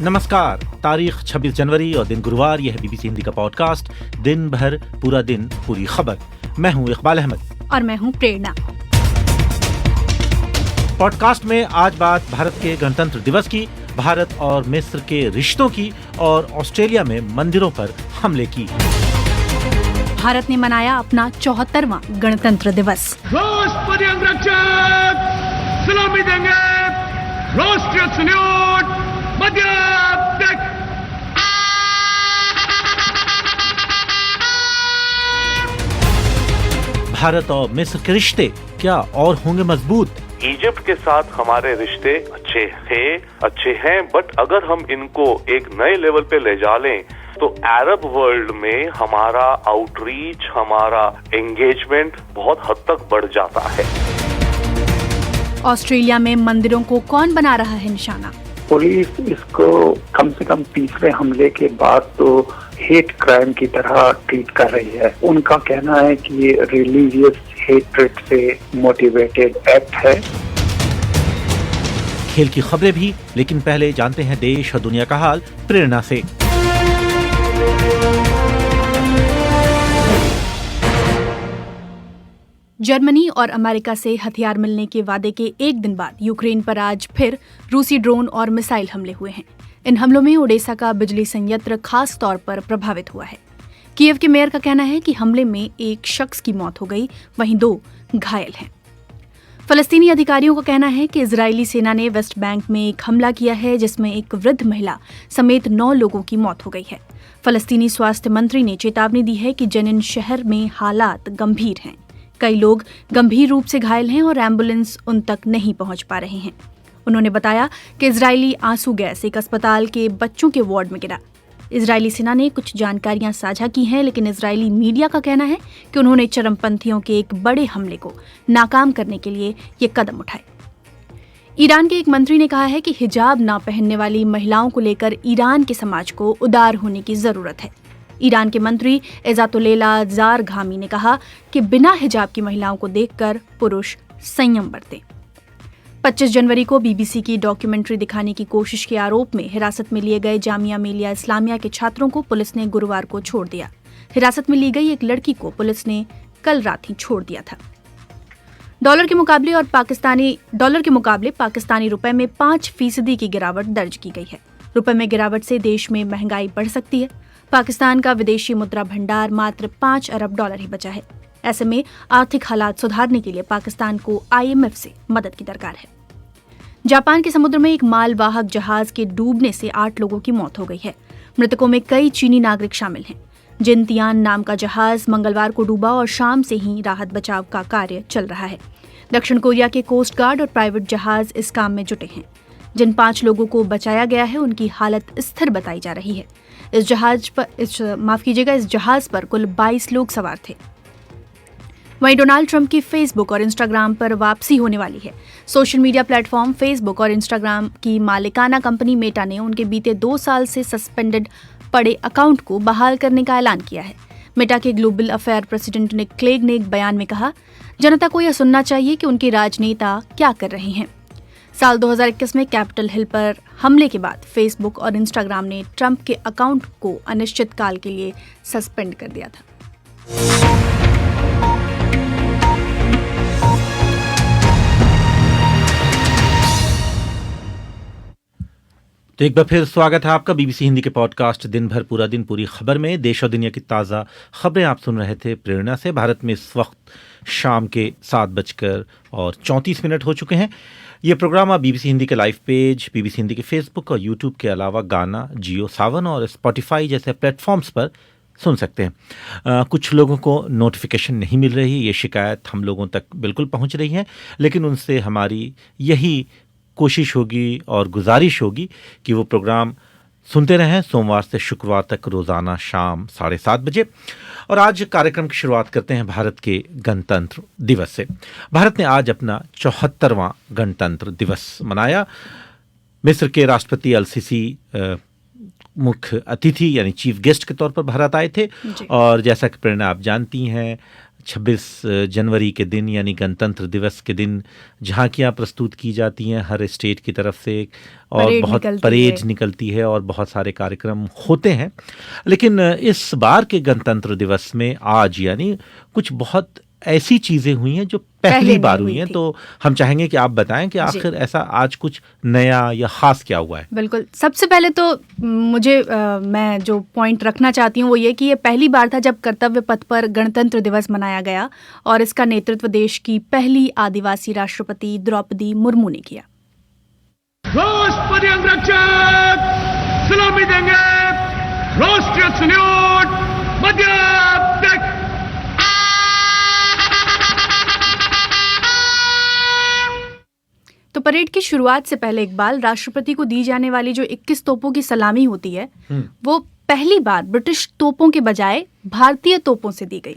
नमस्कार। तारीख 26 जनवरी और दिन गुरुवार। यह है बीबीसी हिंदी का पॉडकास्ट दिन भर पूरा दिन पूरी खबर। मैं हूं इकबाल अहमद और मैं हूं प्रेरणा। पॉडकास्ट में आज बात भारत के गणतंत्र दिवस की, भारत और मिस्र के रिश्तों की और ऑस्ट्रेलिया में मंदिरों पर हमले की। भारत ने मनाया अपना 74वां गणतंत्र दिवस। राष्ट्रपति अंगरक्षक सलामी देंगे। राष्ट्रीय सल्यूट मध्य तक। भारत और मिस्र के रिश्ते क्या और होंगे मजबूत? इजिप्ट के साथ हमारे रिश्ते अच्छे हैं, बट अगर हम इनको एक नए लेवल पे ले जा लें तो अरब वर्ल्ड में हमारा आउटरीच, हमारा एंगेजमेंट बहुत हद तक बढ़ जाता है। ऑस्ट्रेलिया में मंदिरों को कौन बना रहा है निशाना? पुलिस इसको कम से कम तीसरे हमले के बाद तो हेट क्राइम की तरह ट्रीट कर रही है। उनका कहना है कि ये रिलीजियस हेट्रेड से मोटिवेटेड एक्ट है। खेल की खबरें भी, लेकिन पहले जानते हैं देश और दुनिया का हाल प्रेरणा से। जर्मनी और अमेरिका से हथियार मिलने के वादे के एक दिन बाद यूक्रेन पर आज फिर रूसी ड्रोन और मिसाइल हमले हुए हैं। इन हमलों में ओडेसा का बिजली संयंत्र खास तौर पर प्रभावित हुआ है। कीव के मेयर का कहना है कि हमले में एक शख्स की मौत हो गई, वहीं 2 घायल हैं। फलस्तीनी अधिकारियों का कहना है कि इजरायली सेना ने वेस्ट बैंक में एक हमला किया है, जिसमें एक वृद्ध महिला समेत 9 लोगों की मौत हो गई है। फलस्तीनी स्वास्थ्य मंत्री ने चेतावनी दी है कि जनिन शहर में हालात गंभीर हैं। कई लोग गंभीर रूप से घायल हैं और एम्बुलेंस उन तक नहीं पहुंच पा रहे हैं। उन्होंने बताया कि इजरायली आंसू गैस एक अस्पताल के बच्चों के वार्ड में गिरा। इजरायली सेना ने कुछ जानकारियां साझा की हैं, लेकिन इजरायली मीडिया का कहना है कि उन्होंने चरमपंथियों के एक बड़े हमले को नाकाम करने के लिए ये कदम उठाए। ईरान के एक मंत्री ने कहा है कि हिजाब ना पहनने वाली महिलाओं को लेकर ईरान के समाज को उदार होने की जरूरत है। ईरान के मंत्री इज़ातुल्लेला ज़ारघामी ने कहा कि बिना हिजाब की महिलाओं को देखकर पुरुष संयम बरतें। 25 जनवरी को बीबीसी की डॉक्यूमेंट्री दिखाने की कोशिश के आरोप में हिरासत में लिए गए जामिया मिलिया इस्लामिया के छात्रों को पुलिस ने गुरुवार को छोड़ दिया। हिरासत में ली गई एक लड़की को पुलिस ने कल रात ही छोड़ दिया था। डॉलर के मुकाबले पाकिस्तानी रुपए में 5% की गिरावट दर्ज की गई है। रुपए में गिरावट से देश में महंगाई बढ़ सकती है। पाकिस्तान का विदेशी मुद्रा भंडार मात्र $5 अरब ही बचा है। ऐसे में आर्थिक हालात सुधारने के लिए पाकिस्तान को IMF से मदद की दरकार है। जापान के समुद्र में एक मालवाहक जहाज के डूबने से 8 लोगों की मौत हो गई है। मृतकों में कई चीनी नागरिक शामिल हैं। जिनतियान नाम का जहाज मंगलवार को डूबा और शाम से ही राहत बचाव का कार्य चल रहा है। दक्षिण कोरिया के कोस्ट गार्ड और प्राइवेट जहाज इस काम में जुटे हैं। जिन 5 लोगों को बचाया गया है उनकी हालत स्थिर बताई जा रही है। इस जहाज पर कुल 22 लोग सवार थे। वहीं डोनाल्ड ट्रंप की फेसबुक और इंस्टाग्राम पर वापसी होने वाली है। सोशल मीडिया प्लेटफॉर्म फेसबुक और इंस्टाग्राम की मालिकाना कंपनी मेटा ने उनके बीते 2 साल से सस्पेंडेड पड़े अकाउंट को बहाल करने का ऐलान किया है। मेटा के ग्लोबल अफेयर प्रेसिडेंट निक क्लेग ने एक बयान में कहा, जनता को यह सुनना चाहिए कि उनके राजनेता क्या कर रहे हैं। साल 2021 में कैपिटल हिल पर हमले के बाद फेसबुक और इंस्टाग्राम ने ट्रंप के अकाउंट को अनिश्चित काल के लिए सस्पेंड कर दिया था। तो एक बार फिर स्वागत है आपका बीबीसी हिंदी के पॉडकास्ट दिन भर पूरा दिन पूरी खबर में। देश और दुनिया की ताज़ा खबरें आप सुन रहे थे प्रेरणा से। भारत में इस वक्त शाम के 7:34 हो चुके हैं। ये प्रोग्राम आप बीबीसी हिंदी के लाइव पेज, बीबीसी हिंदी के फेसबुक और यूट्यूब के अलावा गाना, जियो सावन और स्पॉटिफाई जैसे प्लेटफॉर्म्स पर सुन सकते हैं। कुछ लोगों को नोटिफिकेशन नहीं मिल रही, ये शिकायत हम लोगों तक बिल्कुल पहुंच रही है, लेकिन उनसे हमारी यही कोशिश होगी और गुजारिश होगी कि वो प्रोग्राम सुनते रहें सोमवार से शुक्रवार तक रोज़ाना शाम 7:30 बजे। और आज कार्यक्रम की शुरुआत करते हैं भारत के गणतंत्र दिवस से। भारत ने आज अपना 74वां गणतंत्र दिवस मनाया। मिस्र के राष्ट्रपति अल-सीसी मुख्य अतिथि यानी चीफ गेस्ट के तौर पर भारत आए थे। और जैसा कि प्रेरणा आप जानती हैं, 26 जनवरी के दिन यानी गणतंत्र दिवस के दिन झांकियां प्रस्तुत की जाती हैं हर स्टेट की तरफ से और बहुत परेड निकलती है और बहुत सारे कार्यक्रम होते हैं। लेकिन इस बार के गणतंत्र दिवस में आज यानी कुछ बहुत ऐसी चीजें हुई हैं जो पहली बार हुई हैं, तो हम चाहेंगे कि आप बताएं कि आखिर ऐसा आज कुछ नया या खास क्या हुआ है। बिल्कुल, सबसे पहले तो मैं जो पॉइंट रखना चाहती हूँ वो ये कि ये पहली बार था जब कर्तव्य पथ पर गणतंत्र दिवस मनाया गया और इसका नेतृत्व देश की पहली आदिवासी राष्ट्रपति द्रौपदी मुर्मू ने किया। राष्ट्रपति अंगरक्षक सलामी देंगे, राष्ट्रीय सल्यूट मध्य तक। तो परेड की शुरुआत से पहले इकबाल, राष्ट्रपति को दी जाने वाली जो 21 तोपों की सलामी होती है वो पहली बार ब्रिटिश तोपों के बजाय भारतीय तोपों से दी गई।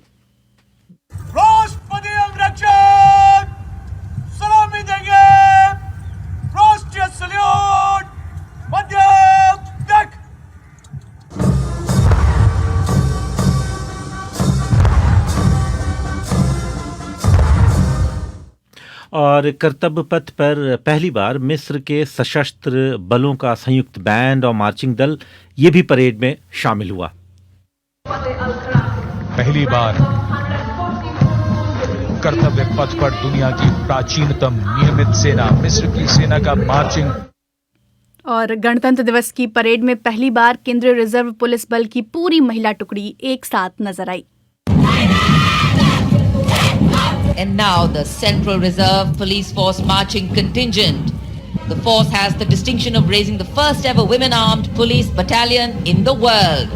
राष्ट्रपति अंगरक्षक सलामी देंगे, राष्ट्रीय सल्यूट मध्य तक। और कर्तव्य पथ पर पहली बार मिस्र के सशस्त्र बलों का संयुक्त बैंड और मार्चिंग दल ये भी परेड में शामिल हुआ। पहली बार कर्तव्य पथ पर दुनिया की प्राचीनतम नियमित सेना मिस्र की सेना का मार्चिंग। और गणतंत्र दिवस की परेड में पहली बार केंद्रीय रिजर्व पुलिस बल की पूरी महिला टुकड़ी एक साथ नजर आई। And now the Central Reserve Police Force marching contingent. The force has the distinction of raising the first ever women-armed police battalion in the world.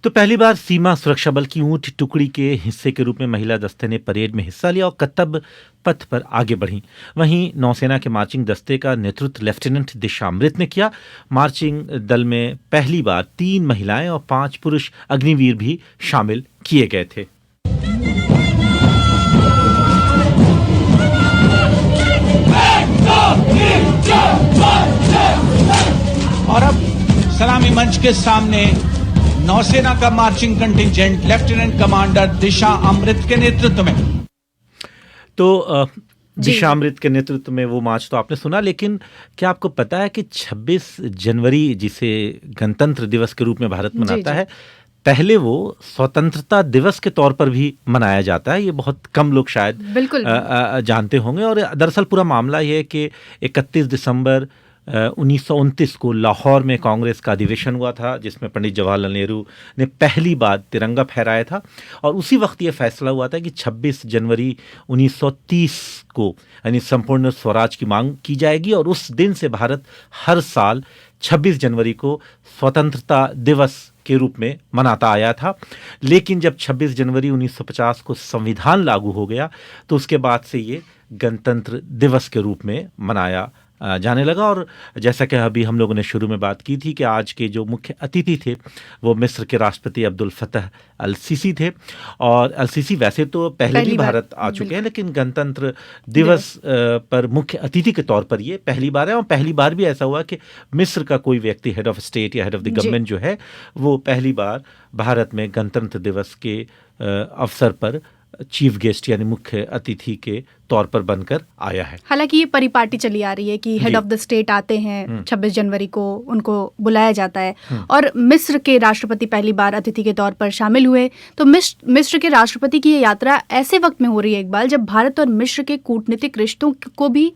तो पहली बार सीमा सुरक्षा बल की ऊंट टुकड़ी के हिस्से के रूप में महिला दस्ते ने परेड में हिस्सा लिया और कर्तव्य पथ पर आगे बढ़ी। वहीं नौसेना के मार्चिंग दस्ते का नेतृत्व लेफ्टिनेंट दिशामृत ने किया। मार्चिंग दल में पहली बार 3 महिलाएं और 5 पुरुष अग्निवीर भी शामिल किए गए थे। और अब सलामी मंच के सामने नौसेना का मार्चिंग कंटिंजेंट लेफ्टिनेंट कमांडर दिशा अमृत के नेतृत्व में। तो दिशा अमृत के नेतृत्व में वो मार्च तो आपने सुना, लेकिन क्या आपको पता है कि 26 जनवरी जिसे गणतंत्र दिवस के रूप में भारत मनाता है, पहले वो स्वतंत्रता दिवस के तौर पर भी मनाया जाता है। ये बहुत कम लोग शायद जानते होंगे। और दरअसल पूरा मामला ये है कि 31 दिसंबर 1929 को लाहौर में कांग्रेस का अधिवेशन हुआ था जिसमें पंडित जवाहरलाल नेहरू ने पहली बार तिरंगा फहराया था। और उसी वक्त ये फैसला हुआ था कि 26 जनवरी 1930 को यानी संपूर्ण स्वराज की मांग की जाएगी और उस दिन से भारत हर साल 26 जनवरी को स्वतंत्रता दिवस के रूप में मनाता आया था। लेकिन जब 26 जनवरी 1950 को संविधान लागू हो गया तो उसके बाद से ये गणतंत्र दिवस के रूप में मनाया जाने लगा। और जैसा कि अभी हम लोगों ने शुरू में बात की थी कि आज के जो मुख्य अतिथि थे वो मिस्र के राष्ट्रपति अब्दुल फतह अल सीसी थे। और अल सीसी वैसे तो पहले भी भारत आ चुके हैं, लेकिन गणतंत्र दिवस पर मुख्य अतिथि के तौर पर ये पहली बार है। और पहली बार भी ऐसा हुआ कि मिस्र का कोई व्यक्ति हेड ऑफ स्टेट या हेड ऑफ द गवर्नमेंट जो है वो पहली बार भारत में गणतंत्र दिवस के अवसर पर चीफ गेस्ट यानी मुख्य अतिथि के तौर पर बनकर आया है। हालांकि ये परिपाटी चली आ रही है कि हेड ऑफ द स्टेट आते हैं 26 जनवरी को, उनको बुलाया जाता है। और मिस्र के राष्ट्रपति पहली बार अतिथि के तौर पर शामिल हुए। तो मिस्र के राष्ट्रपति की ये यात्रा ऐसे वक्त में हो रही है इकबाल जब भारत और मिस्र के कूटनीतिक रिश्तों को भी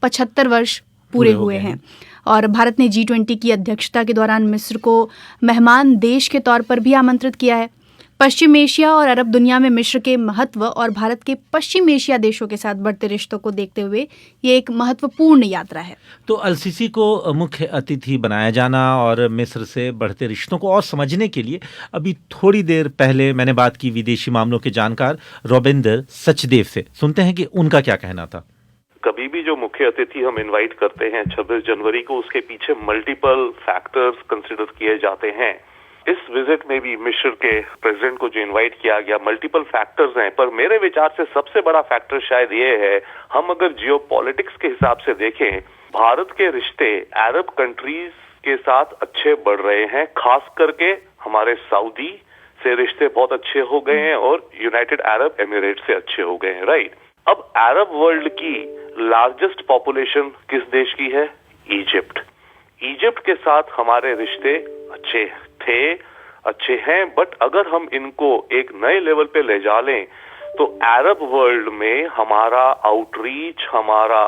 75 वर्ष पूरे हुए हैं। और भारत ने G20 की अध्यक्षता के दौरान मिस्र को मेहमान देश के तौर पर भी आमंत्रित किया है। पश्चिम एशिया और अरब दुनिया में मिस्र के महत्व और भारत के पश्चिम एशिया देशों के साथ बढ़ते रिश्तों को देखते हुए ये एक महत्वपूर्ण यात्रा है। तो अल सीसी को मुख्य अतिथि बनाया जाना और मिस्र से बढ़ते रिश्तों को और समझने के लिए अभी थोड़ी देर पहले मैंने बात की विदेशी मामलों के जानकार रविंदर सचदेव से। सुनते हैं कि उनका क्या कहना था। कभी भी जो मुख्य अतिथि हम इनवाइट करते हैं 26 जनवरी को, उसके पीछे मल्टीपल फैक्टर्स कंसिडर किए जाते हैं। इस विजिट में भी मिस्र के प्रेसिडेंट को जो इनवाइट किया गया, मल्टीपल फैक्टर्स हैं, पर मेरे विचार से सबसे बड़ा फैक्टर शायद ये है, हम अगर जियोपॉलिटिक्स के हिसाब से देखें, भारत के रिश्ते अरब कंट्रीज के साथ अच्छे बढ़ रहे हैं, खास करके हमारे सऊदी, से रिश्ते बहुत अच्छे हो गए हैं और यूनाइटेड अरब एमिरेट से अच्छे हो गए हैं, राइट। अब अरब वर्ल्ड की लार्जेस्ट पॉपुलेशन किस देश की है? इजिप्ट। इजिप्ट के साथ हमारे रिश्ते अच्छे थे, अच्छे हैं, बट अगर हम इनको एक नए लेवल पे ले जा लें तो अरब वर्ल्ड में हमारा आउटरीच, हमारा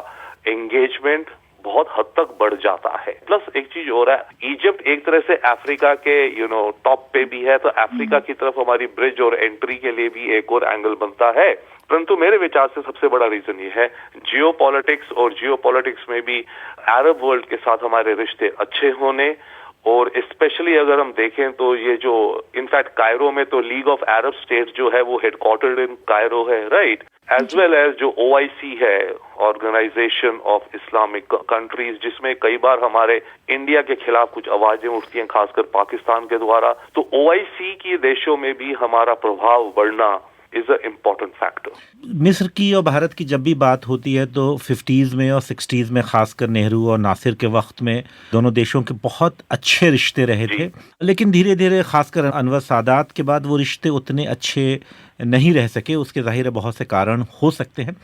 एंगेजमेंट बहुत हद तक बढ़ जाता है। प्लस एक चीज हो रहा है, इजिप्ट एक तरह से अफ्रीका के टॉप पे भी है, तो अफ्रीका की तरफ हमारी ब्रिज और एंट्री के लिए भी एक और एंगल बनता है। परंतु मेरे विचार से सबसे बड़ा रीजन ये है जियोपॉलिटिक्स, और जियोपॉलिटिक्स में भी अरब वर्ल्ड के साथ हमारे रिश्ते अच्छे होने, और स्पेशली अगर हम देखें तो ये जो इनफैक्ट कायरो में तो लीग ऑफ अरब स्टेट्स जो है वो हेडक्वार्टर्ड इन कायरो है, राइट, एज वेल एज जो OIC है, ऑर्गेनाइजेशन ऑफ इस्लामिक कंट्रीज, जिसमें कई बार हमारे इंडिया के खिलाफ कुछ आवाजें उठती हैं, खासकर पाकिस्तान के द्वारा, तो OIC की देशों में भी हमारा प्रभाव बढ़ना इज अ इम्पोर्टेंट फैक्टर। मिस्र की और भारत की जब भी बात होती है तो 50s में और 60s में खासकर नेहरू और नासिर के वक्त में दोनों देशों के बहुत अच्छे रिश्ते रहे थे, लेकिन धीरे धीरे खासकर अनवर सादात के बाद वो रिश्ते उतने अच्छे नहीं रह सके। उसके जाहिर है बहुत से कारण हो सकते हैं।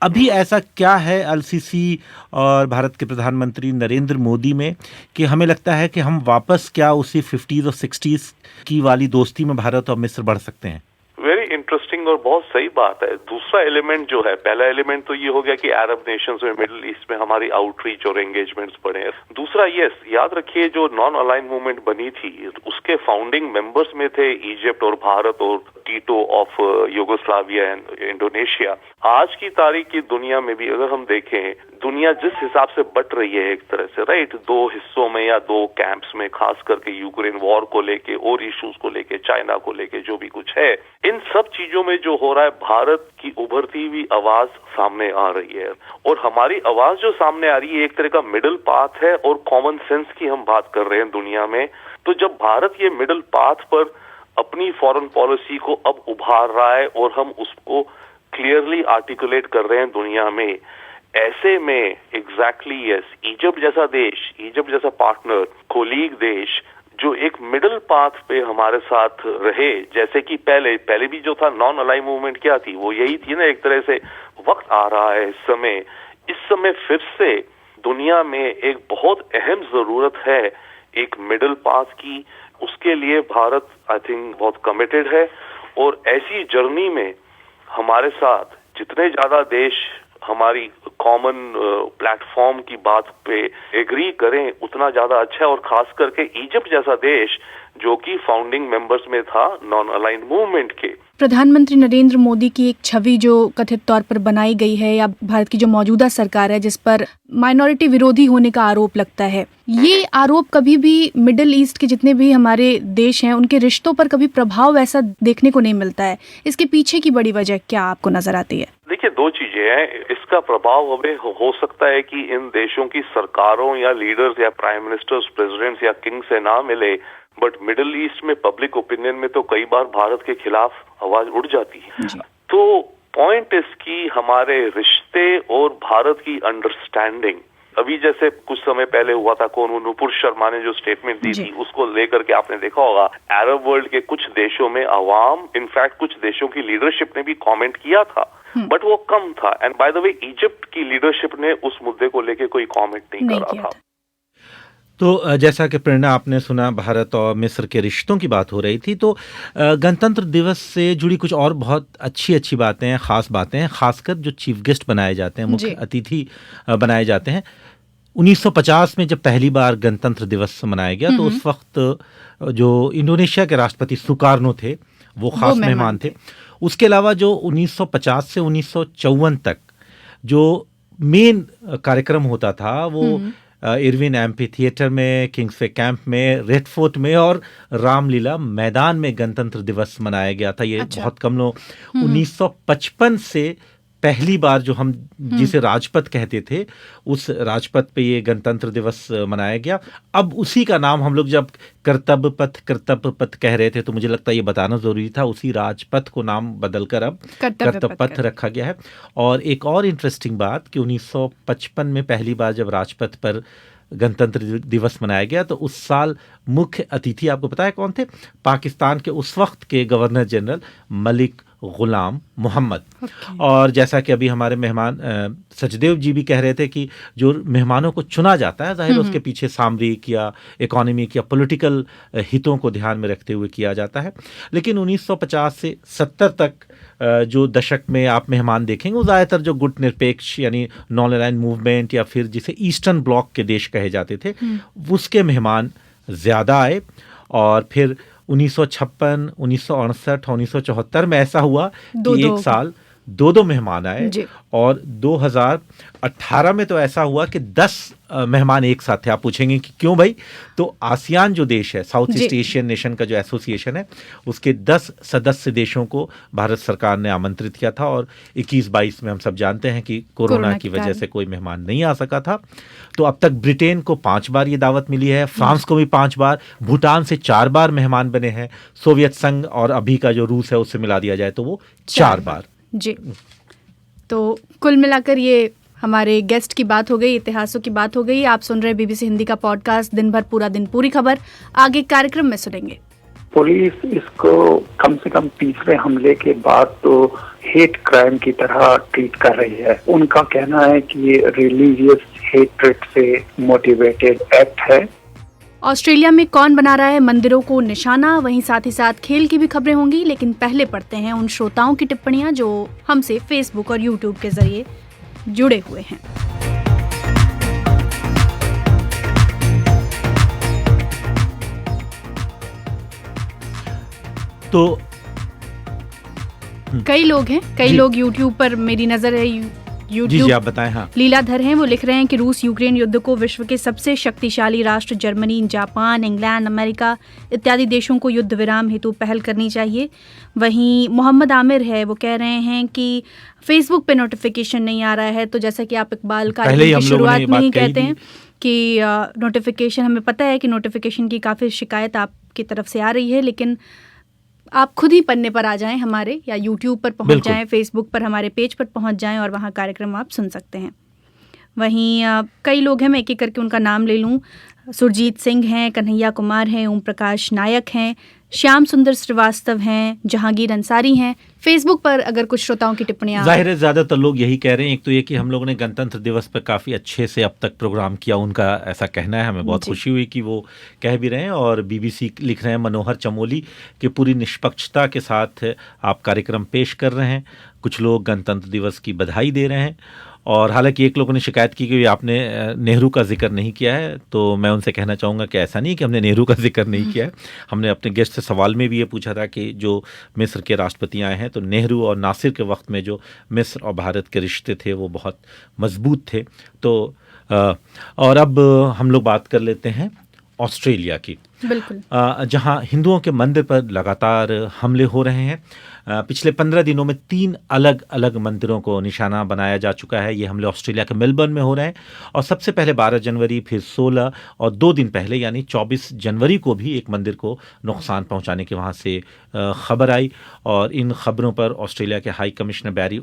अभी ऐसा क्या है LCC और भारत के प्रधानमंत्री नरेंद्र मोदी में कि हमें लगता है कि हम वापस क्या उसी 50s और 60s की वाली दोस्ती में भारत और मिस्र बढ़ सकते हैं? वेरी इंटरेस्टिंग और बहुत सही बात है। दूसरा एलिमेंट जो है, पहला एलिमेंट तो ये हो गया कि अरब नेशंस में, मिडिल ईस्ट में हमारी आउटरीच और एंगेजमेंट्स बढ़े। दूसरा, याद रखिए जो नॉन अलाइन मूवमेंट बनी थी उसके फाउंडिंग मेंबर्स में थे इजिप्ट और भारत और टीटो ऑफ यूगोस्लाविया एंड इंडोनेशिया। आज की तारीख की दुनिया में भी अगर हम देखें, दुनिया जिस हिसाब से बट रही है एक तरह से, राइट, दो हिस्सों में या दो कैंप्स में, खास करके यूक्रेन वॉर को लेके और इश्यूज को लेके, चाइना को लेके जो भी कुछ है, इन सब चीजों में जो हो रहा है भारत की उभरती हुई आवाज सामने आ रही है। और हमारी आवाज जो सामने आ रही है एक तरह का मिडिल पाथ है और कॉमन सेंस की हम बात कर रहे हैं दुनिया में। तो जब भारत ये मिडिल पाथ पर अपनी फॉरेन पॉलिसी को अब उभार रहा है और हम उसको क्लियरली आर्टिकुलेट कर रहे हैं दुनिया में, ऐसे में एग्जैक्टली यस, इजिप्ट जैसा देश, इजिप्ट जैसा पार्टनर, कोलीग देश जो एक मिडिल पाथ पे हमारे साथ रहे, जैसे कि पहले भी जो था नॉन अलाइन मूवमेंट क्या थी, वो यही थी ना एक तरह से। वक्त आ रहा है इस समय फिर से दुनिया में एक बहुत अहम जरूरत है एक मिडिल पाथ की। उसके लिए भारत आई थिंक बहुत कमिटेड है, और ऐसी जर्नी में हमारे साथ जितने ज्यादा देश हमारी कॉमन प्लेटफॉर्म की बात पे एग्री करें उतना ज्यादा अच्छा है। और खास करके इजिप्ट जैसा देश जो कि फाउंडिंग मेंबर्स में था नॉन अलाइंड मूवमेंट के। प्रधानमंत्री नरेंद्र मोदी की एक छवि जो कथित तौर पर बनाई गई है, या भारत की जो मौजूदा सरकार है जिस पर माइनॉरिटी विरोधी होने का आरोप लगता है, ये आरोप कभी भी मिडिल ईस्ट के जितने भी हमारे देश हैं उनके रिश्तों पर कभी प्रभाव ऐसा देखने को नहीं मिलता है। इसके पीछे की बड़ी वजह क्या आपको नजर आती है? देखिए, दो चीजें हैं। इसका प्रभाव हमें हो सकता है कि इन देशों की सरकारों या लीडर्स या प्राइम मिनिस्टर्स, प्रेसिडेंट्स या किंग से ना मिले, बट मिडिल ईस्ट में पब्लिक ओपिनियन में तो कई बार भारत के खिलाफ आवाज उठ जाती है। तो पॉइंट इसकी हमारे रिश्ते और भारत की अंडरस्टैंडिंग, अभी जैसे कुछ समय पहले हुआ था, नुपुर शर्मा ने जो स्टेटमेंट दी थी उसको लेकर के आपने देखा होगा अरब वर्ल्ड के कुछ देशों में आवाम, इनफैक्ट कुछ देशों की लीडरशिप ने भी कमेंट किया था, बट वो कम था। And by the way Egypt की लीडरशिप ने उस मुद्दे को लेके कोई कमेंट नहीं करा था। तो जैसा कि प्रेरणा आपने सुना, भारत और मिस्र के रिश्तों की बात हो रही थी, तो गणतंत्र दिवस से जुड़ी कुछ और बहुत अच्छी बातें हैं, ख़ास बातें हैं, खासकर जो चीफ गेस्ट बनाए जाते हैं, मुख्य अतिथि बनाए जाते हैं। 1950 में जब पहली बार गणतंत्र दिवस मनाया गया तो उस वक्त जो इंडोनेशिया के राष्ट्रपति सुकार्नो थे वो खास मेहमान थे। उसके अलावा जो 1950 से 1954 तक जो मेन कार्यक्रम होता था वो इरविन एम्फी थिएटर में, किंग्सवे कैंप में, रेड फोर्ट में और रामलीला मैदान में गणतंत्र दिवस मनाया गया था। ये बहुत कम लोग 1955 से पहली बार जो हम जिसे राजपथ कहते थे उस राजपथ पे ये गणतंत्र दिवस मनाया गया। अब उसी का नाम हम लोग जब कर्तव्य पथ कह रहे थे तो मुझे लगता है ये बताना जरूरी था, उसी राजपथ को नाम बदलकर अब कर्तव्य पथ रखा गया है। और एक और इंटरेस्टिंग बात कि 1955 में पहली बार जब राजपथ पर गणतंत्र दिवस मनाया गया, तो उस साल मुख्य अतिथि आपको पता है कौन थे? पाकिस्तान के उस वक्त के गवर्नर जनरल मलिक गुलाम मोहम्मद। और जैसा कि अभी हमारे मेहमान सचदेव जी भी कह रहे थे कि जो मेहमानों को चुना जाता है, जाहिर उसके पीछे सामरिक या इकोनॉमिक या पॉलिटिकल हितों को ध्यान में रखते हुए किया जाता है। लेकिन 1950 से 70 तक जो दशक में आप मेहमान देखेंगे वो ज़्यादातर जो गुटनिरपेक्ष यानी नॉन अलाइन मूवमेंट या फिर जिसे ईस्टर्न ब्लॉक के देश कहे जाते थे, उसके मेहमान ज़्यादा आए। और फिर 1956, 1968, 1974 में ऐसा हुआ कि एक साल दो मेहमान आए, और 2018 में तो ऐसा हुआ कि 10 मेहमान एक साथ थे। आप पूछेंगे कि क्यों भाई? तो आसियान जो देश है, साउथ ईस्ट एशियन नेशन का जो एसोसिएशन है, उसके 10 सदस्य देशों को भारत सरकार ने आमंत्रित किया था, और 21-22 में हम सब जानते हैं कि कोरोना की वजह से कोई मेहमान नहीं आ सका था। तो अब तक ब्रिटेन को 5 बार ये दावत मिली है, फ्रांस को भी 5 बार, भूटान से 4 बार मेहमान बने हैं, सोवियत संघ और अभी का जो रूस है उससे मिला दिया जाए तो वो 4 बार। जी, तो कुल मिलाकर ये हमारे गेस्ट की बात हो गई, इतिहासों की बात हो गई। आप सुन रहे बीबीसी हिंदी का पॉडकास्ट दिन भर पूरा दिन पूरी खबर। आगे कार्यक्रम में सुनेंगे। पुलिस इसको कम से कम तीसरे हमले के बाद तो हेट क्राइम की तरह ट्रीट कर रही है। उनका कहना है कि ये रिलीजियस हेट्रेड से मोटिवेटेड एक्ट है। ऑस्ट्रेलिया में कौन बना रहा है मंदिरों को निशाना, वहीं साथ ही साथ खेल की भी खबरें होंगी। लेकिन पहले पढ़ते हैं उन श्रोताओं की टिप्पणियां जो हमसे फेसबुक और यूट्यूब के जरिए जुड़े हुए हैं। तो कई लोग हैं, कई लोग यूट्यूब पर, मेरी नजर है यूट्यूब जी आप बताएं। हाँ, लीलाधर हैं, वो लिख रहे हैं कि रूस यूक्रेन युद्ध को विश्व के सबसे शक्तिशाली राष्ट्र जर्मनी, जापान, इंग्लैंड, अमेरिका इत्यादि देशों को युद्ध विराम हेतु पहल करनी चाहिए। वहीं मोहम्मद आमिर है, वो कह रहे हैं कि फेसबुक पे नोटिफिकेशन नहीं आ रहा है। तो जैसा कि आप इकबाल कार्यक्रम की शुरुआत में ही कहते हैं कि नोटिफिकेशन, हमें पता है कि नोटिफिकेशन की काफ़ी शिकायत आपकी तरफ से आ रही है, लेकिन आप खुद ही पन्ने पर आ जाएं हमारे, या यूट्यूब पर पहुंच जाएं, फेसबुक पर हमारे पेज पर पहुंच जाएं और वहां कार्यक्रम आप सुन सकते हैं। वहीं कई लोग हैं, मैं एक एक करके उनका नाम ले लूं। सुरजीत सिंह हैं, कन्हैया कुमार हैं, ओम प्रकाश नायक हैं, श्याम सुंदर श्रीवास्तव हैं, जहांगीर अंसारी हैं। फेसबुक पर अगर कुछ श्रोताओं की टिप्पणियां, जाहिर है ज़्यादातर लोग यही कह रहे हैं। एक तो ये कि हम लोगों ने गणतंत्र दिवस पर काफ़ी अच्छे से अब तक प्रोग्राम किया, उनका ऐसा कहना है। हमें बहुत खुशी हुई कि वो कह भी रहे हैं। और बीबीसी लिख रहे हैं मनोहर चमोली कि पूरी निष्पक्षता के साथ आप कार्यक्रम पेश कर रहे हैं। कुछ लोग गणतंत्र दिवस की बधाई दे रहे हैं। और हालांकि एक लोगों ने शिकायत की कि आपने नेहरू का जिक्र नहीं किया है, तो मैं उनसे कहना चाहूँगा कि ऐसा नहीं कि हमने नेहरू का जिक्र नहीं किया है। हमने अपने गेस्ट से सवाल में भी ये पूछा था कि जो मिस्र के राष्ट्रपति आए हैं, तो नेहरू और नासिर के वक्त में जो मिस्र और भारत के रिश्ते थे वो बहुत मजबूत थे। तो और अब हम लोग बात कर लेते हैं ऑस्ट्रेलिया की, बिल्कुल, जहां हिंदुओं के मंदिर पर लगातार हमले हो रहे हैं। पिछले 15 दिनों में 3 अलग अलग मंदिरों को निशाना बनाया जा चुका है। ये हमले ऑस्ट्रेलिया के मेलबर्न में हो रहे हैं, और सबसे पहले 12 जनवरी, फिर 16 और 2 दिन पहले यानी 24 जनवरी को भी एक मंदिर को नुकसान पहुंचाने की वहां से खबर आई। और इन खबरों पर ऑस्ट्रेलिया के हाई कमिश्नर बैरी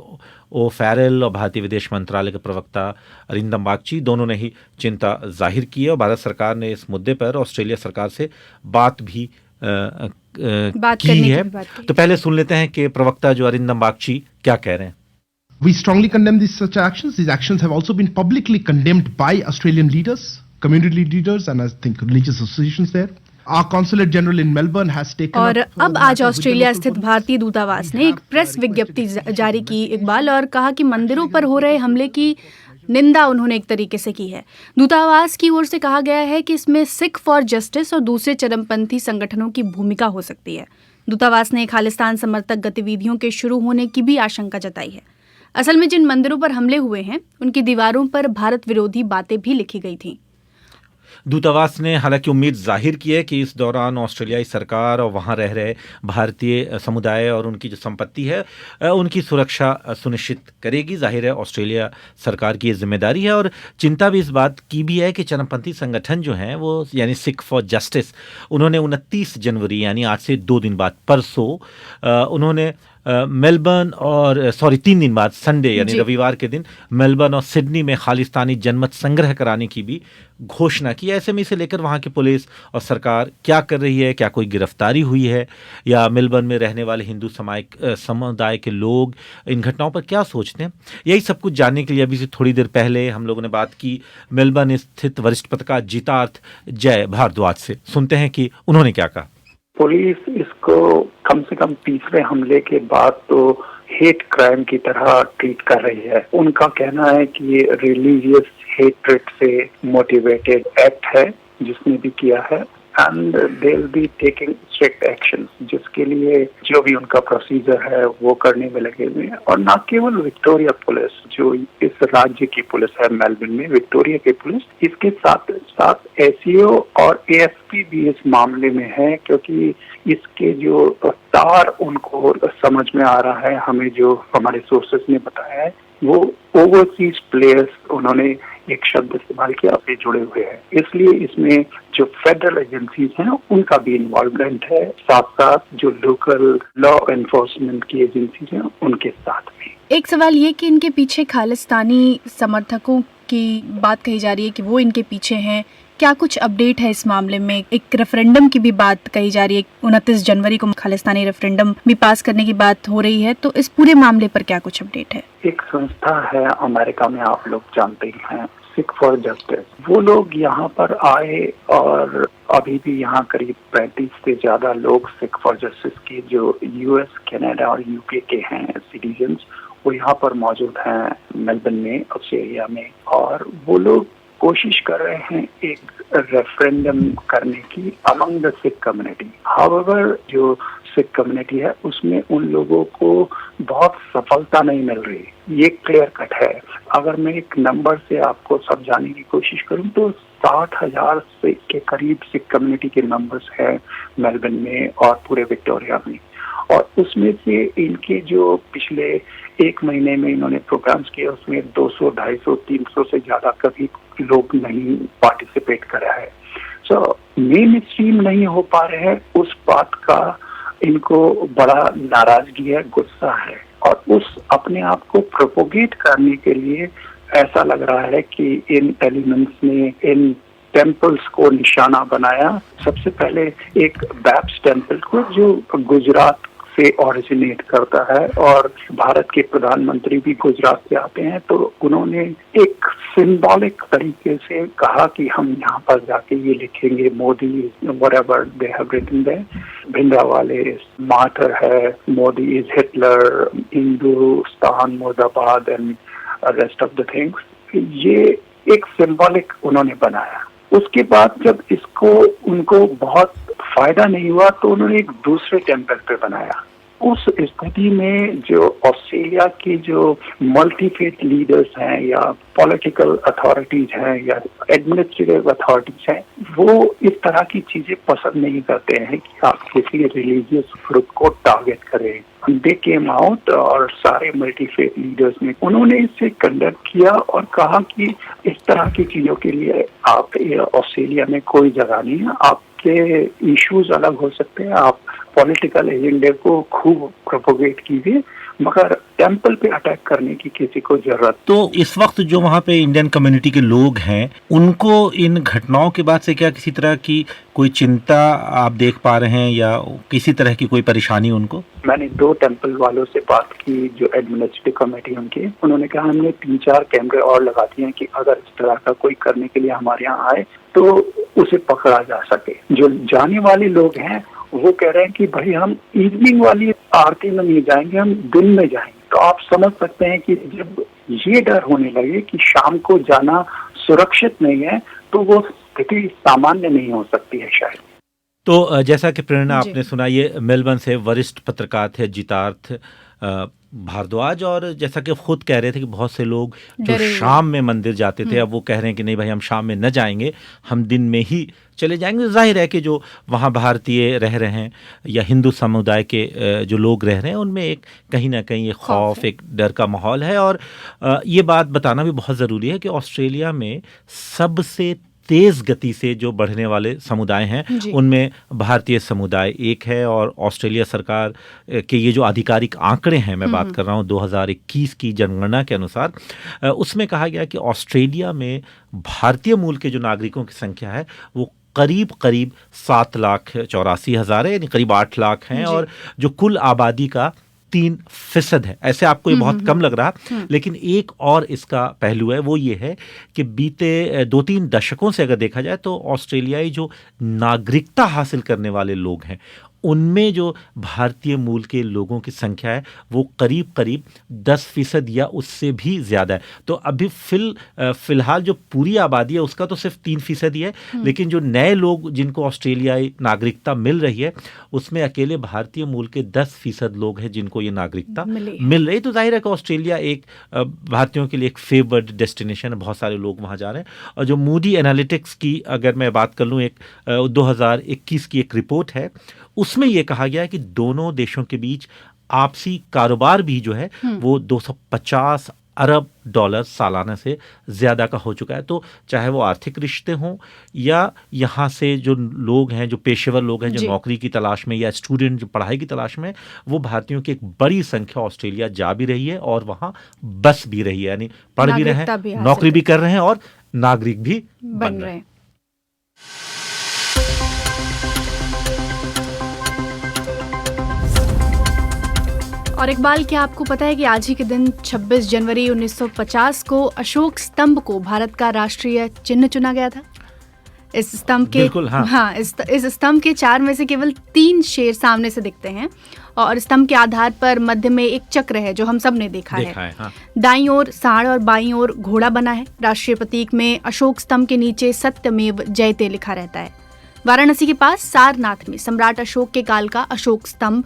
ओ फैरेल और भारतीय विदेश मंत्रालय के प्रवक्ता अरिंदम बागची दोनों ने ही चिंता जाहिर की है। और भारत सरकार ने इस मुद्दे पर ऑस्ट्रेलिया सरकार से बात भी की है। तो पहले सुन लेते हैं कि प्रवक्ता जो अरिंदम बागची क्या कह रहे हैं। We strongly condemn these such actions. These actions have also been publicly condemned by Australian leaders, community leaders, and I think religious associations there. Our consulate general in Melbourne has taken. और अब आज Australia स्थित भारतीय दूतावास ने एक press विज्ञप्ति जारी की, इकबाल, और कहा कि मंदिरों पर हो रहे हमले की निंदा उन्होंने एक तरीके से की है। दूतावास की ओर से कहा गया है कि इसमें सिख फॉर जस्टिस और दूसरे चरमपंथी संगठनों की भूमिका हो सकती है। दूतावास ने खालिस्तान समर्थक गतिविधियों के शुरू होने की भी आशंका जताई है। असल में जिन मंदिरों पर हमले हुए हैं उनकी दीवारों पर भारत विरोधी बातें भी लिखी गई थीं। दूतावास ने हालांकि उम्मीद जाहिर की है कि इस दौरान ऑस्ट्रेलियाई सरकार और वहां रह रहे भारतीय समुदाय और उनकी जो संपत्ति है उनकी सुरक्षा सुनिश्चित करेगी। जाहिर है ऑस्ट्रेलिया सरकार की ये जिम्मेदारी है। और चिंता भी इस बात की भी है कि चरमपंथी संगठन जो हैं वो यानी सिख फॉर जस्टिस, उन्होंने 29 जनवरी यानी आज से 2 दिन बाद परसों उन्होंने मेलबर्न और 3 दिन बाद संडे यानी जी। रविवार के दिन मेलबर्न और सिडनी में खालिस्तानी जनमत संग्रह कराने की भी घोषणा की। ऐसे में इसे लेकर वहाँ की पुलिस और सरकार क्या कर रही है, क्या कोई गिरफ्तारी हुई है या मेलबर्न में रहने वाले हिंदू समुदाय के लोग इन घटनाओं पर क्या सोचते हैं, यही सब कुछ जानने के लिए अभी से थोड़ी देर पहले हम लोगों ने बात की मेलबर्न स्थित वरिष्ठ पत्रकार जितार्थ जय भारद्वाज से। सुनते हैं कि उन्होंने क्या कहा। पुलिस इसको कम से कम तीसरे हमले के बाद तो हेट क्राइम की तरह ट्रीट कर रही है। उनका कहना है कि ये रिलीजियस हेट्रेड से मोटिवेटेड एक्ट है जिसने भी किया है and they will be taking strict action, जिसके लिए जो भी उनका प्रोसीजर है वो करने में लगे हुए हैं। और न केवल विक्टोरिया पुलिस, जो इस राज्य की पुलिस है मेलबर्न में, विक्टोरिया की पुलिस, इसके साथ साथ एसईओ और एएसपी भी इस मामले में है, क्योंकि इसके जो तार उनको समझ में आ रहा है, हमें जो हमारे सोर्सेस ने बताया है, वो ओवरसीज प्लेयर्स, उन्होंने एक शब्द इस्तेमाल किया, से जुड़े हुए हैं। इसलिए इसमें जो फेडरल एजेंसीज हैं उनका भी इन्वॉल्वमेंट है, साथ साथ जो लोकल लॉ एनफोर्समेंट की एजेंसीज हैं उनके साथ भी। एक सवाल ये कि इनके पीछे खालिस्तानी समर्थकों की बात कही जा रही है कि वो इनके पीछे हैं, क्या कुछ अपडेट है इस मामले में? एक रेफरेंडम की भी बात कही जा रही है, 29 जनवरी को खालिस्तानी रेफरेंडम भी पास करने की बात हो रही है, तो इस पूरे मामले पर क्या कुछ अपडेट है? एक संस्था है अमेरिका में, आप लोग जानते ही हैं, सिख फॉर जस्टिस। वो लोग यहाँ पर आए और अभी भी यहाँ करीब 35 से ज्यादा लोग सिख फॉर जस्टिस के जो यूएस, कनाडा और यूके के हैं सिटीजन्स, वो यहाँ पर मौजूद हैं मेलबर्न में, ऑस्ट्रेलिया में। और वो लोग कोशिश कर रहे हैं एक रेफरेंडम करने की among the Sikh community. However जो सिख कम्युनिटी है उसमें उन लोगों को बहुत सफलता नहीं मिल रही, ये क्लियर कट है। अगर मैं एक नंबर से आपको समझाने की कोशिश करूं तो 60,000 से के करीब सिख कम्युनिटी के मेंबर्स हैं मेलबर्न में और पूरे विक्टोरिया में। और उसमें से इनके जो पिछले एक महीने में इन्होंने प्रोग्राम्स किए, उसमें 200, 250, 300 से ज्यादा कभी लोग नहीं पार्टिसिपेट करा है। सो मेन स्ट्रीम नहीं हो पा रहे हैं, उस बात का इनको बड़ा नाराजगी है, गुस्सा है। और उस अपने आप को प्रोपोगेट करने के लिए ऐसा लग रहा है कि इन एलिमेंट्स ने इन टेम्पल्स को निशाना बनाया। सबसे पहले एक बैप्स टेम्पल को, जो गुजरात से ओरिजिनेट करता है और भारत के प्रधानमंत्री भी गुजरात से आते हैं, तो उन्होंने एक सिंबॉलिक तरीके से कहा कि हम यहाँ पर जाके ये लिखेंगे, Modi whatever they have written there, Bhindranwale martyr है, मोदी इज हिटलर, हिंदुस्तान मुर्दाबाद and rest of the things. ये एक सिंबॉलिक उन्होंने बनाया। उसके बाद जब इसको उनको बहुत फायदा नहीं हुआ तो उन्होंने एक दूसरे टेम्पल पे बनाया। उस स्थिति में जो ऑस्ट्रेलिया की जो मल्टीफेथ लीडर्स हैं या पॉलिटिकल अथॉरिटीज हैं या एडमिनिस्ट्रेटिव अथॉरिटीज हैं, वो इस तरह की चीजें पसंद नहीं करते हैं कि आप किसी रिलीजियस ग्रुप को टारगेट करें। दे केम आउट और सारे मल्टीफेथ लीडर्स ने उन्होंने इसे कंडक्ट किया और कहा कि इस तरह की चीजों के लिए आप ऑस्ट्रेलिया में कोई जगह नहीं है। आपके इश्यूज अलग हो सकते हैं, आप पॉलिटिकल एजेंडे को खूब प्रोपोगेट कीजिए, मगर टेम्पल पे अटैक करने की किसी को जरूरत। तो इस वक्त जो वहाँ पे इंडियन कम्युनिटी के लोग हैं, उनको इन घटनाओं के बाद से क्या किसी तरह की कोई चिंता आप देख पा रहे हैं या किसी तरह की कोई परेशानी उनको? मैंने 2 टेम्पल वालों से बात की जो एडमिनिस्ट्रेटिव कमेटी उनके, उन्होंने कहा हमने 3-4 कैमरे और लगा दिए हैं कि अगर इस तरह का कोई करने के लिए हमारे यहाँ आए तो उसे पकड़ा जा सके। जो जाने वाले लोग हैं वो कह रहे हैं कि भाई हम इवनिंग वाली आरती में नहीं जाएंगे, हम दिन में जाएंगे। तो आप समझ सकते हैं कि जब ये डर होने लगे कि शाम को जाना सुरक्षित नहीं है, तो वो स्थिति सामान्य नहीं हो सकती है शायद। तो जैसा कि प्रेरणा आपने सुना, ये मेलबर्न से वरिष्ठ पत्रकार थे जितार्थ भारद्वाज, और जैसा कि खुद कह रहे थे कि बहुत से लोग जो शाम में मंदिर जाते थे, अब वो कह रहे हैं कि नहीं भाई हम शाम में न जाएंगे, हम दिन में ही चले जाएंगे। जाहिर है कि जो वहाँ भारतीय रह रहे हैं या हिंदू समुदाय के जो लोग रह रहे हैं, उनमें एक कहीं ना कहीं एक खौफ, एक डर का माहौल है। और ये बात बताना भी बहुत ज़रूरी है कि ऑस्ट्रेलिया में सबसे तेज गति से जो बढ़ने वाले समुदाय हैं जी। उनमें भारतीय समुदाय एक है। और ऑस्ट्रेलिया सरकार के ये जो आधिकारिक आंकड़े हैं, मैं बात कर रहा हूँ 2021 की जनगणना के अनुसार, उसमें कहा गया कि ऑस्ट्रेलिया में भारतीय मूल के जो नागरिकों की संख्या है वो करीब 7,84,000 है, यानी करीब 8 लाख हैं। और जो कुल आबादी का 3% है। ऐसे आपको ये बहुत कम लग रहा, लेकिन एक और इसका पहलू है, वो ये है कि बीते 2-3 दशकों से अगर देखा जाए तो ऑस्ट्रेलियाई जो नागरिकता हासिल करने वाले लोग हैं उनमें जो भारतीय मूल के लोगों की संख्या है वो करीब 10% या उससे भी ज़्यादा है। तो अभी फिलहाल जो पूरी आबादी है उसका तो सिर्फ 3% ही है, लेकिन जो नए लोग जिनको ऑस्ट्रेलियाई नागरिकता मिल रही है उसमें अकेले भारतीय मूल के 10% लोग हैं जिनको ये नागरिकता मिल रही। तो जाहिर है कि ऑस्ट्रेलिया एक भारतीयों के लिए एक फेवर्ड डेस्टिनेशन है, बहुत सारे लोग वहाँ जा रहे हैं। और जो मूडी एनालिटिक्स की अगर मैं बात कर लूँ, एक 2021 की एक रिपोर्ट है, उसमें यह कहा गया है कि दोनों देशों के बीच आपसी कारोबार भी जो है वो 250 अरब डॉलर सालाना से ज़्यादा का हो चुका है। तो चाहे वो आर्थिक रिश्ते हों या यहाँ से जो लोग हैं, जो पेशेवर लोग हैं, जो नौकरी की तलाश में या स्टूडेंट जो पढ़ाई की तलाश में, वो भारतीयों की एक बड़ी संख्या ऑस्ट्रेलिया जा भी रही है और वहाँ बस भी रही है, यानी पढ़ भी रहे हैं, नौकरी भी कर रहे हैं और नागरिक भी बन रहे हैं। और इकबाल, क्या आपको पता है कि आज ही के दिन 26 जनवरी 1950 को अशोक स्तंभ को भारत का राष्ट्रीय चिन्ह चुना गया था? इस स्तंभ के इस स्तंभ के 4 में से केवल 3 शेर सामने से दिखते हैं और स्तंभ के आधार पर मध्य में एक चक्र है जो हम सब ने देखा है। दाईं ओर सांड और बाईं ओर घोड़ा बना है। राष्ट्रीय प्रतीक में अशोक स्तंभ के नीचे सत्यमेव जयते लिखा रहता है। वाराणसी के पास सारनाथ में सम्राट अशोक के काल का अशोक स्तंभ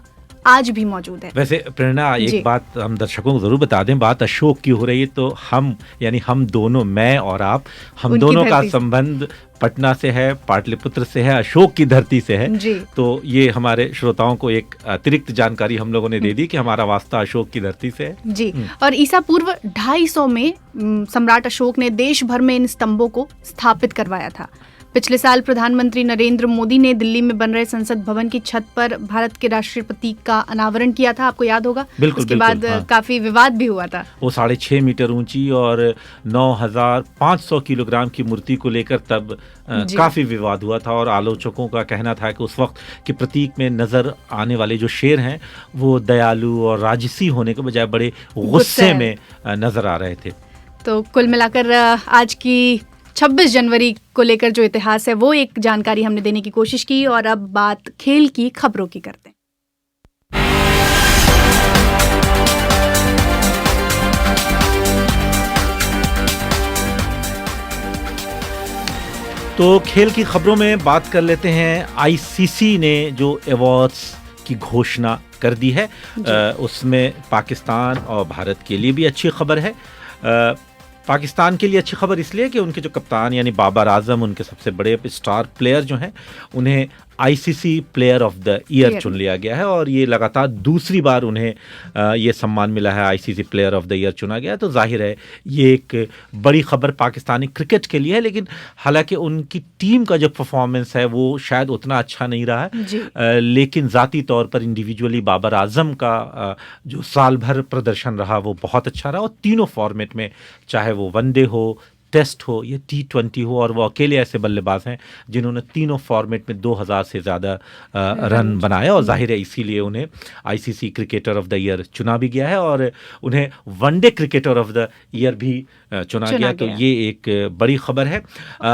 आज भी मौजूद है। वैसे प्रेरणा, एक बात हम दर्शकों को जरूर बता दें, बात अशोक की हो रही है तो हम दोनों, मैं और आप, हम दोनों का संबंध पटना से है, पाटलिपुत्र से है, अशोक की धरती से है। तो ये हमारे श्रोताओं को एक अतिरिक्त जानकारी हम लोगों ने दे दी कि हमारा वास्ता अशोक की धरती से है जी। और ईसा पूर्व 250 में सम्राट अशोक ने देश भर में इन स्तंभों को स्थापित करवाया था। पिछले साल प्रधानमंत्री नरेंद्र मोदी ने दिल्ली में बन रहे संसद भवन की छत पर भारत के राष्ट्रीय प्रतीक का अनावरण किया था, आपको याद होगा। उसके बाद काफी विवाद भी हुआ था। वो 6.5 मीटर ऊंची और 9,500 किलोग्राम की मूर्ति को लेकर तब काफी विवाद हुआ था और आलोचकों का कहना था कि उस वक्त के प्रतीक में नजर आने वाले जो शेर हैं वो दयालु और राजसी होने के बजाय बड़े गुस्से में नजर आ रहे थे। तो कुल मिलाकर आज की 26 जनवरी को लेकर जो इतिहास है वो एक जानकारी हमने देने की कोशिश की। और अब बात खेल की खबरों की करते हैं। तो खेल की खबरों में बात कर लेते हैं। आईसीसी ने जो अवार्ड्स की घोषणा कर दी है उसमें पाकिस्तान और भारत के लिए भी अच्छी खबर है। पाकिस्तान के लिए अच्छी खबर इसलिए कि उनके जो कप्तान यानी बाबर आजम, उनके सबसे बड़े स्टार प्लेयर जो हैं, उन्हें ICC player of the year चुन लिया गया है और ये लगातार दूसरी बार उन्हें ये सम्मान मिला है, ICC player of the year चुना गया है। तो जाहिर है ये एक बड़ी खबर पाकिस्तानी क्रिकेट के लिए है, लेकिन हालांकि उनकी टीम का जो परफॉर्मेंस है वो शायद उतना अच्छा नहीं रहा है, लेकिन ज़ाती तौर पर इंडिविजुअली बाबर आजम का जो साल भर प्रदर्शन रहा वो बहुत अच्छा रहा और तीनों फॉर्मेट में, चाहे वो वनडे हो, टेस्ट हो या T20 हो, और वो अकेले ऐसे बल्लेबाज हैं जिन्होंने तीनों फॉर्मेट में 2000 से ज़्यादा रन बनाए और जाहिर है इसीलिए उन्हें ICC cricketer of the year चुना भी गया है और उन्हें one day cricketer of the year भी चुना गया। तो ये एक बड़ी खबर है।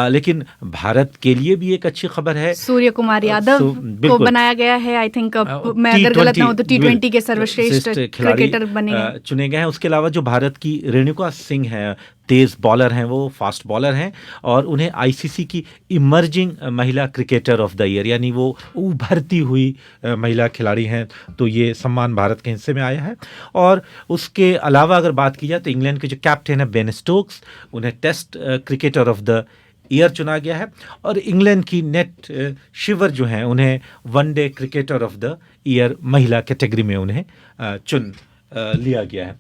लेकिन भारत के लिए भी एक अच्छी खबर है। सूर्य कुमार यादव को बनाया गया है, आई थिंक मैं अगर गलत ना हो तो T20 के सर्वश्रेष्ठ क्रिकेटर बने चुने गए हैं। उसके अलावा जो भारत की रेणुका सिंह है, तेज बॉलर हैं, वो फास्ट बॉलर हैं और उन्हें आईसीसी की इमर्जिंग महिला क्रिकेटर ऑफ द ईयर, यानी वो उभरती हुई महिला खिलाड़ी हैं, तो ये सम्मान भारत के हिस्से में आया है। और उसके अलावा अगर बात की जाए तो इंग्लैंड के जो कैप्टन है बेन स्टोक्स, उन्हें test cricketer of the year चुना गया है और इंग्लैंड की नेट शिवर जो हैं उन्हें one day cricketer of the year महिला कैटेगरी में उन्हें चुन लिया गया है।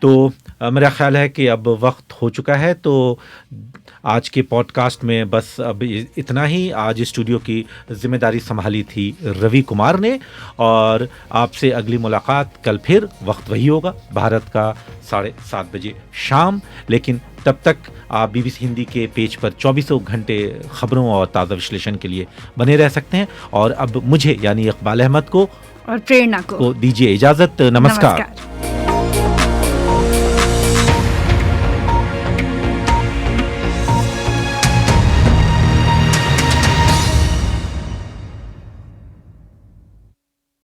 तो मेरा ख्याल है कि अब वक्त हो चुका है, तो आज के पॉडकास्ट में बस अब इतना ही। आज स्टूडियो की जिम्मेदारी संभाली थी रवि कुमार ने, और आपसे अगली मुलाकात कल फिर वक्त वही होगा, भारत का 7:30 बजे शाम। लेकिन तब तक आप BBC हिंदी के पेज पर 24 घंटे खबरों और ताज़ा विश्लेषण के लिए बने रह सकते हैं। और अब मुझे यानी इकबाल अहमद को और प्रेरणा को दीजिए इजाज़त। नमस्कार।